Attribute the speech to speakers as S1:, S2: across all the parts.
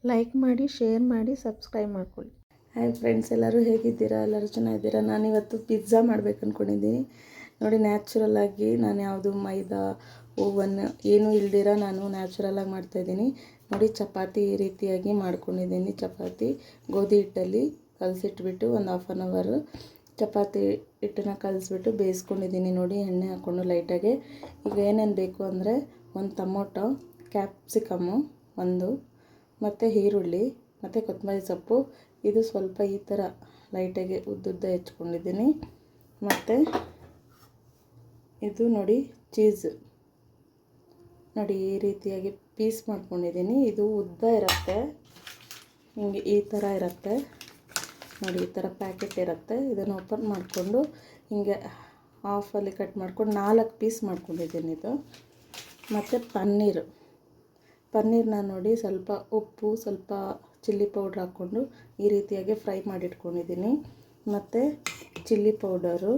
S1: Like ಮಾಡಿ, share ಮಾಡಿ, subscribe ಮಾಡ್ಕೊಳ್ಳಿ.
S2: ಹಾಯ್ ಫ್ರೆಂಡ್ಸ್, ಎಲ್ಲರೂ ಹೇಗಿದ್ದೀರಾ? ಎಲ್ಲರೂ ಚೆನ್ನಾಗಿದ್ದೀರಾ? ನಾನಿವತ್ತು ಪಿಜ್ಜಾ ಮಾಡ್ಬೇಕು ಅಂದ್ಕೊಂಡಿದ್ದೀನಿ. ನೋಡಿ, ನ್ಯಾಚುರಲ್ಲಾಗಿ ನಾನು ಯಾವುದು ಮೈದಾ ಓವನ್ ಏನೂ ಇಲ್ದಿರ ನಾನು ನ್ಯಾಚುರಲಾಗಿ ಮಾಡ್ತಾಯಿದ್ದೀನಿ. ನೋಡಿ, ಚಪಾತಿ ಈ ರೀತಿಯಾಗಿ ಮಾಡ್ಕೊಂಡಿದ್ದೀನಿ. ಚಪಾತಿ ಗೋಧಿ ಹಿಟ್ಟಲ್ಲಿ ಕಲಸಿಟ್ಬಿಟ್ಟು ಒಂದು ಹಾಫ್ ಆನ್ ಅವರು ಚಪಾತಿ ಹಿಟ್ಟನ್ನ ಕಲಿಸ್ಬಿಟ್ಟು ಬೇಯಿಸ್ಕೊಂಡಿದ್ದೀನಿ. ನೋಡಿ, ಎಣ್ಣೆ ಹಾಕ್ಕೊಂಡು ಲೈಟಾಗೆ. ಈಗ ಏನೇನು ಬೇಕು ಅಂದರೆ ಒಂದು ಟೊಮೊಟೊ, ಕ್ಯಾಪ್ಸಿಕಮ್ಮು ಒಂದು, ಮತ್ತು ಈರುಳ್ಳಿ ಮತ್ತು ಕೊತ್ತಂಬರಿ ಸೊಪ್ಪು. ಇದು ಸ್ವಲ್ಪ ಈ ಥರ ಲೈಟಾಗಿ ಉದ್ದುದ್ದ ಹೆಚ್ಕೊಂಡಿದ್ದೀನಿ. ಮತ್ತು ಇದು ನೋಡಿ ಚೀಸ್, ನೋಡಿ ಈ ರೀತಿಯಾಗಿ ಪೀಸ್ ಮಾಡ್ಕೊಂಡಿದ್ದೀನಿ. ಇದು ಉದ್ದ ಇರುತ್ತೆ, ಹಿಂಗೆ ಈ ಥರ ಇರುತ್ತೆ ನೋಡಿ, ಈ ಥರ ಪ್ಯಾಕೆಟ್ ಇರುತ್ತೆ. ಇದನ್ನು ಓಪನ್ ಮಾಡಿಕೊಂಡು ಹಿಂಗೆ ಹಾಫಲ್ಲಿ ಕಟ್ ಮಾಡ್ಕೊಂಡು 4 ಪೀಸ್ ಮಾಡ್ಕೊಂಡಿದ್ದೀನಿ ಇದು. ಮತ್ತು ಪನ್ನೀರ್ನ ನೋಡಿ ಸ್ವಲ್ಪ ಉಪ್ಪು, ಸ್ವಲ್ಪ ಚಿಲ್ಲಿ ಪೌಡ್ರ್ ಹಾಕ್ಕೊಂಡು ಈ ರೀತಿಯಾಗಿ ಫ್ರೈ ಮಾಡಿಟ್ಕೊಂಡಿದ್ದೀನಿ. ಮತ್ತು ಚಿಲ್ಲಿ ಪೌಡರು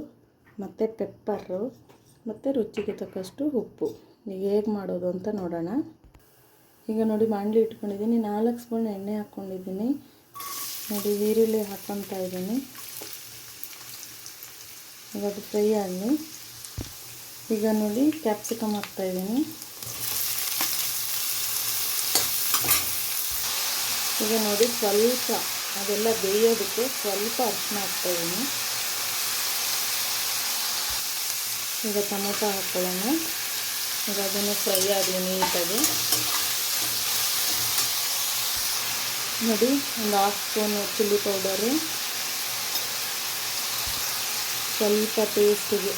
S2: ಮತ್ತು ಪೆಪ್ಪರು ಮತ್ತು ರುಚಿಗೆ ತಕ್ಕಷ್ಟು ಉಪ್ಪು. ಈಗ ಹೇಗೆ ಮಾಡೋದು ಅಂತ ನೋಡೋಣ. ಈಗ ನೋಡಿ, ಬಾಣಲಿ ಇಟ್ಕೊಂಡಿದ್ದೀನಿ. 4 ಸ್ಪೂನ್ ಎಣ್ಣೆ ಹಾಕ್ಕೊಂಡಿದ್ದೀನಿ. ನೋಡಿ, ಈರುಳ್ಳಿ ಹಾಕ್ಕೊತಾ ಇದ್ದೀನಿ. ಈಗ ಅದು ಫ್ರೈ ಆಗಲಿ. ಈಗ ನೋಡಿ, ಕ್ಯಾಪ್ಸಿಕಮ್ ಹಾಕ್ತಾಯಿದ್ದೀನಿ. ಈಗ ನೋಡಿ, ಸ್ವಲ್ಪ ಅದೆಲ್ಲ ಬೇಯೋದಕ್ಕೆ ಸ್ವಲ್ಪ ಅರಿಶಿನ ಹಾಕ್ತಾಯಿದ್ದೀನಿ. ಈಗ ಟೊಮೊಟೊ ಹಾಕ್ಕೊಳ್ಳೋಣ. ಈಗ ಅದನ್ನು ಫ್ರೈ ಆಗಲಿ ನೀಟಾಗಿ. ನೋಡಿ, ಒಂದು ಹಾಫ್ ಸ್ಪೂನು ಚಿಲ್ಲಿ ಪೌಡರು, ಸ್ವಲ್ಪ ಟೇಸ್ಟಿಗೆ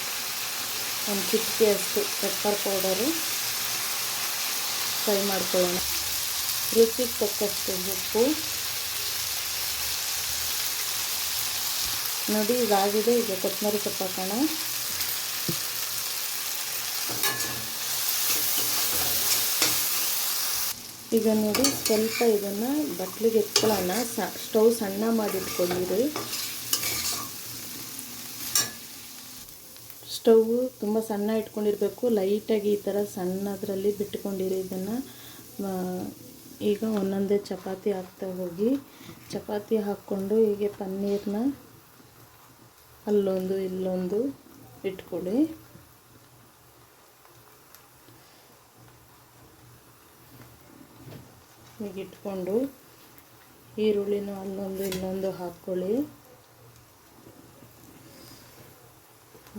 S2: ಒಂದು ಚಿಟಿಕೆಯಷ್ಟು ಪೆಪ್ಪರ್ ಪೌಡರು ಫ್ರೈ ಮಾಡ್ಕೊಳ್ಳೋಣ. ರುಚಿಗೆ ತಕ್ಕಷ್ಟು ಉಪ್ಪು. ನೋಡಿ, ಇದಾಗಿದೆ. ಈಗ ಕೊತ್ತಂಬರಿ ಸೊಪ್ಪು ಹಾಕೋಣ. ಈಗ ನೋಡಿ, ಸ್ವಲ್ಪ ಇದನ್ನು ಬಟ್ಲಿಗೆ ಎತ್ಕೊಳ್ಳೋಣ. ಸ್ಟವ್ ಸಣ್ಣ ಮಾಡಿಟ್ಕೊಂಡಿರಿ. ಸ್ಟವ್ ತುಂಬ ಸಣ್ಣ ಇಟ್ಕೊಂಡಿರಬೇಕು. ಲೈಟಾಗಿ ಈ ಥರ ಸಣ್ಣದರಲ್ಲಿ ಬಿಟ್ಕೊಂಡಿರಿ ಇದನ್ನು. ಈಗ ಒಂದೊಂದೇ ಚಪಾತಿ ಹಾಕ್ತಾ ಹೋಗಿ. ಚಪಾತಿ ಹಾಕ್ಕೊಂಡು ಹೀಗೆ ಪನ್ನೀರನ್ನ ಅಲ್ಲೊಂದು ಇಲ್ಲೊಂದು ಇಟ್ಕೊಳ್ಳಿ. ಈಗ ಇಟ್ಕೊಂಡು ಈರುಳ್ಳಿನೂ ಅಲ್ಲೊಂದು ಇಲ್ಲೊಂದು ಹಾಕ್ಕೊಳ್ಳಿ.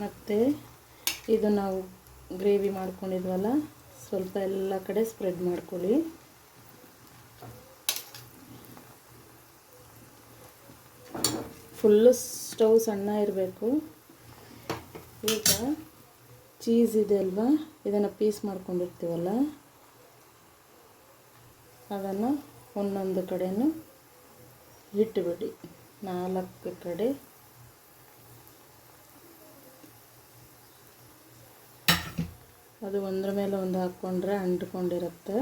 S2: ಮತ್ತು ಇದು ನಾವು ಗ್ರೇವಿ ಮಾಡ್ಕೊಂಡಿದ್ವಲ್ಲ, ಸ್ವಲ್ಪ ಎಲ್ಲ ಕಡೆ ಸ್ಪ್ರೆಡ್ ಮಾಡ್ಕೊಳ್ಳಿ. ಫುಲ್ಲು ಸ್ಟವ್ ಸಣ್ಣ ಇರಬೇಕು. ಈಗ ಚೀಸ್ ಇದೆ ಅಲ್ವಾ, ಇದನ್ನು ಪೀಸ್ ಮಾಡ್ಕೊಂಡಿರ್ತೀವಲ್ಲ, ಅದನ್ನು ಒಂದೊಂದು ಕಡೆನೂ ಇಟ್ಟುಬಿಡಿ. 4 ಕಡೆ ಅದು ಒಂದರ ಮೇಲೆ ಒಂದು ಹಾಕ್ಕೊಂಡ್ರೆ ಅಂಟ್ಕೊಂಡಿರುತ್ತೆ.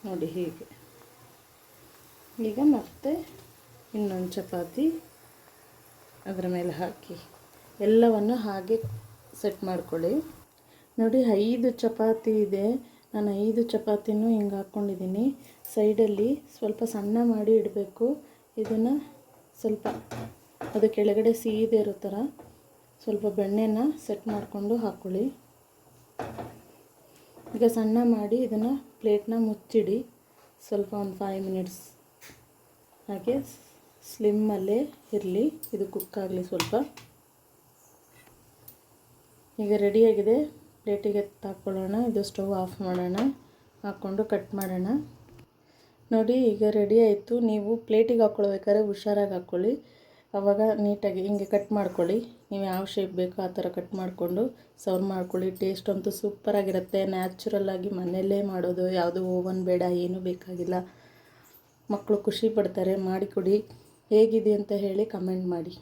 S2: ನೋಡಿ ಹೀಗೆ. ಈಗ ಮತ್ತೆ ಇನ್ನೊಂದು ಚಪಾತಿ ಅದರ ಮೇಲೆ ಹಾಕಿ ಎಲ್ಲವನ್ನು ಹಾಗೆ ಸೆಟ್ ಮಾಡ್ಕೊಳ್ಳಿ. ನೋಡಿ, 5 ಚಪಾತಿ ಇದೆ. ನಾನು 5 ಚಪಾತಿನೂ ಹಿಂಗೆ ಹಾಕ್ಕೊಂಡಿದ್ದೀನಿ. ಸೈಡಲ್ಲಿ ಸ್ವಲ್ಪ ಸಣ್ಣ ಮಾಡಿ ಇಡಬೇಕು. ಇದನ್ನು ಸ್ವಲ್ಪ ಅದು ಕೆಳಗಡೆ ಸೀದೆ ಇರೋ ಥರ ಸ್ವಲ್ಪ ಬೆಣ್ಣೆನ ಸೆಟ್ ಮಾಡಿಕೊಂಡು ಹಾಕ್ಕೊಳ್ಳಿ. ಈಗ ಸಣ್ಣ ಮಾಡಿ ಇದನ್ನು ಪ್ಲೇಟ್ನ ಮುಚ್ಚಿಡಿ. ಸ್ವಲ್ಪ ಒಂದು 5 ಮಿನಿಟ್ಸ್ ಹಾಗೆ ಸ್ಲಿಮ್ಮಲ್ಲೇ ಇರಲಿ, ಇದು ಕುಕ್ ಆಗಲಿ ಸ್ವಲ್ಪ. ಈಗ ರೆಡಿಯಾಗಿದೆ. ಪ್ಲೇಟಿಗೆ ಹಾಕ್ಕೊಳ್ಳೋಣ. ಇದು ಸ್ಟವ್ ಆಫ್ ಮಾಡೋಣ. ಹಾಕ್ಕೊಂಡು ಕಟ್ ಮಾಡೋಣ. ನೋಡಿ, ಈಗ ರೆಡಿ ಆಯಿತು. ನೀವು ಪ್ಲೇಟಿಗೆ ಹಾಕ್ಕೊಳ್ಬೇಕಾದ್ರೆ ಹುಷಾರಾಗಿ ಹಾಕ್ಕೊಳ್ಳಿ. ಆವಾಗ ನೀಟಾಗಿ ಹಿಂಗೆ ಕಟ್ ಮಾಡ್ಕೊಳ್ಳಿ. ನೀವು ಯಾವ ಶೇಪ್ ಬೇಕೋ ಆ ಥರ ಕಟ್ ಮಾಡಿಕೊಂಡು ಸರ್ವ್ ಮಾಡ್ಕೊಳ್ಳಿ. ಟೇಸ್ಟ್ ಅಂತೂ ಸೂಪರಾಗಿರುತ್ತೆ. ನ್ಯಾಚುರಲ್ಲಾಗಿ ಮನೆಯಲ್ಲೇ ಮಾಡೋದು, ಯಾವುದೂ ಓವನ್ ಬೇಡ, ಏನೂ ಬೇಕಾಗಿಲ್ಲ. ಮಕ್ಕಳು ಖುಷಿ ಪಡ್ತಾರೆ. ಮಾಡಿಕೊಡಿ. ಹೇಗಿದೆ ಅಂತ ಹೇಳಿ ಕಮೆಂಟ್ ಮಾಡಿ.